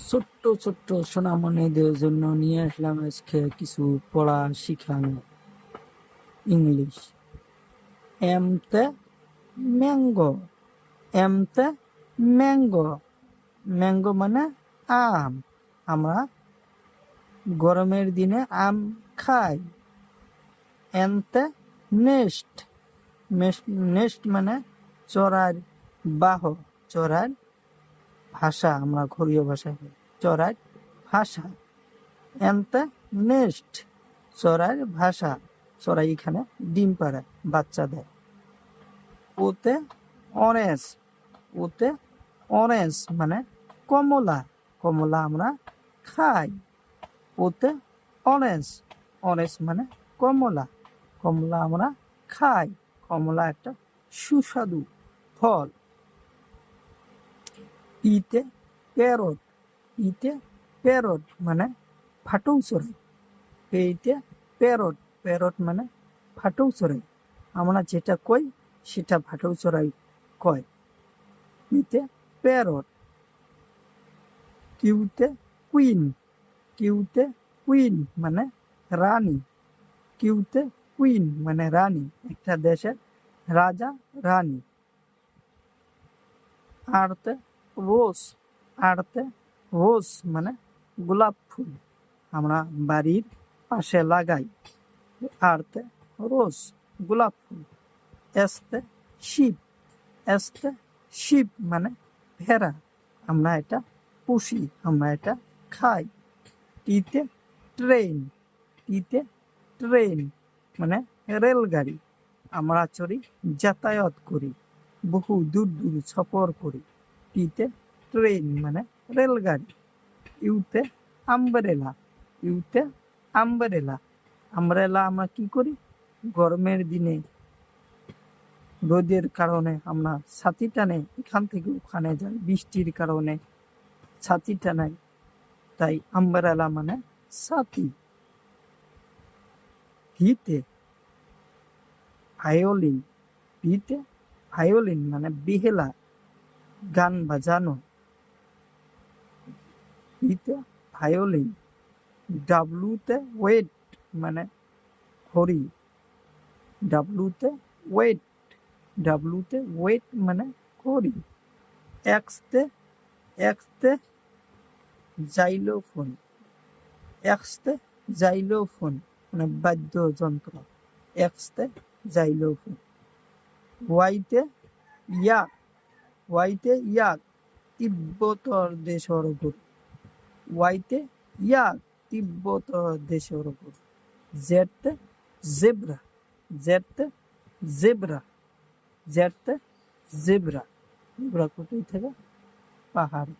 ছোট্ট ছোট্ট সোনামণিদের জন্য নিয়ে আসলাম আজকে কিছু পড়া শিখানো ইংলিশ। এমতে ম্যাঙ্গো, এমতে ম্যাঙ্গো, ম্যাঙ্গো মানে আম। আমরা গরমের দিনে আম খাই। এনতে নেস্ট, নেস্ট মানে চড়ার বাহ, চড়ার ভাষা, আমরা ঘরীয় ভাষায় চড়ার ভাষা। এনতে নেস্ট চড়ার ভাষা, চড়াই এখানে ডিম পাড়ে, বাচ্চা দেয়। ওতে অরেঞ্জ, ওতে অরেঞ্জ মানে কমলা, কমলা আমরা খাই। ওতে অরেঞ্জ, অরেঞ্জ মানে কমলা, কমলা আমরা খাই। কমলা একটা সুস্বাদু ফল। ইতে প্যারট, ইতে প্যারট মানে ফাটৌ চড়াই। এইতে প্যারট, প্যারট মানে ফাটৌ চড়াই। আমরা যেটা কই সেটা ফাটৌ চড়াই কয়। ইতে প্যারট। কিউতে কুইন, কিউতে কুইন মানে রানী, কিউতে কুইন মানে রানী, একটা দেশের রাজা রানী। আরতে রোজ, আরতে রোজ মানে গোলাপ ফুল, আমরা বাড়ির পাশে লাগাই। আরতে রোজ গোলাপ ফুল। এসতে শিপ, এসতে শিপ মানে ভেড়া, আমরা এটা পুষি, আমরা এটা খাই। টিতে ট্রেন, টিতে ট্রেন মানে রেলগাড়ি, আমরা চড়ি, যাতায়াত করি, বহু দূর দূর সফর করি। টিতে ট্রেন মানে রেলগাড়ি। ইউতে আমব্রেলা, ইউতে আমব্রেলা, আমব্রেলা আমরা কি করি, গরমের দিনে রোদের কারণে আমরা ছাতি টানে এখান থেকে ওখানে যাই, বৃষ্টির কারণে ছাতি টানাই, তাই আমব্রেলা মানে ছাতি। ভিতে ভায়োলিন, ভিতে ভায়োলিন মানে বেহেলা, গান বাজানো। ভিতে ভায়োলিন। ডাব্লুতে ওয়েট মানে ঘড়ি, ডাব্লুতে ওয়েট, ডাব্লুতে ওয়েট মানে ঘড়ি। এক্সতে, এক্সতে জাইলোফোন, এক্সতে জাইলোফোন মানে বাদ্যযন্ত্র, এক্সতে জাইলোফোন। ওয়াইতে ইয়াক, ওয়াইতে ইয়াক তিব্বতর দেশর গরু, ওয়াইতে ইয়াক তিব্বতর দেশর গরু। জেডতে জেব্রা, জেডতে জেব্রা, জেডতে জেব্রা, জেব্রা কোথায় থেকে, পাহাড়ে।